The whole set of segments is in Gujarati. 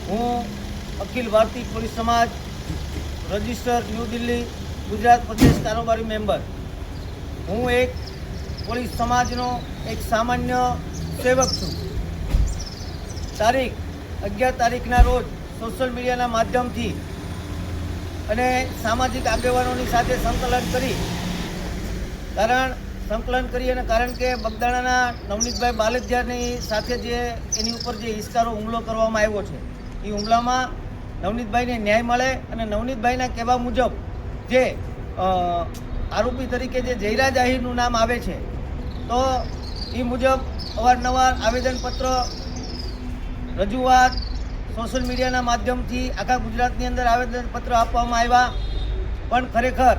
હું અખિલ ભારતીય પોલીસ સમાજ રજિસ્ટર ન્યૂ દિલ્હી ગુજરાત પ્રદેશ કારોબારી મેમ્બર. હું એક પોલીસ સમાજનો એક સામાન્ય સેવક છું. તારીખ 11 તારીખના રોજ સોશિયલ મીડિયાના માધ્યમથી અને સામાજિક આગેવાનોની સાથે સંકલન કરી અને કારણ કે બગદાણાના નવનીતભાઈ બાલદિયાની સાથે જે એની ઉપર જે હિસ્કારો હુમલો કરવામાં આવ્યો છે, એ હુમલામાં નવનીતભાઈને ન્યાય મળે અને નવનીતભાઈના કહેવા મુજબ જે આરોપી તરીકે જે જયરાજ આહિરનું નામ આવે છે, તો એ મુજબ અવારનવાર આવેદનપત્ર, રજૂઆત સોશિયલ મીડિયાના માધ્યમથી આખા ગુજરાતની અંદર આવેદનપત્ર આપવામાં આવ્યા, પણ ખરેખર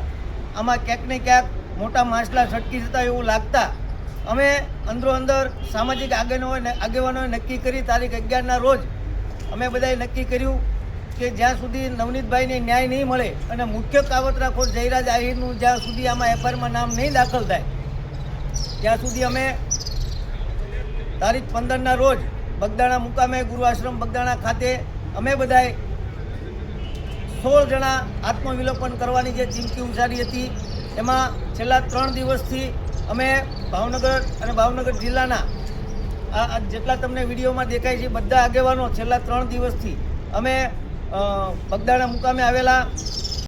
આમાં ક્યાંક ને ક્યાંક મોટા માછલા છટકી જતા એવું લાગતા અમે અંદરો સામાજિક આગેવાનોએ નક્કી કરી તારીખ 11ના રોજ અમે બધાએ નક્કી કર્યું કે જ્યાં સુધી નવનીતભાઈને ન્યાય નહીં મળે અને મુખ્ય કાવતરાખોર જયરાજ આહિરનું જ્યાં સુધી આમાં એફઆઈઆરમાં નામ નહીં દાખલ થાય ત્યાં સુધી અમે તારીખ 15ના રોજ બગદાણા મુકામે ગુરુ આશ્રમ બગદાણા ખાતે અમે બધાએ 16 જણા આત્મવિલોપન કરવાની જે ચીમકી ઉચ્ચારી હતી, એમાં છેલ્લા 3 દિવસથી અમે ભાવનગર જિલ્લાના આ જેટલા તમને વિડીયોમાં દેખાય છે બધા આગેવાનો છેલ્લા 3 દિવસથી અમે બગદાણા મુકામે આવેલા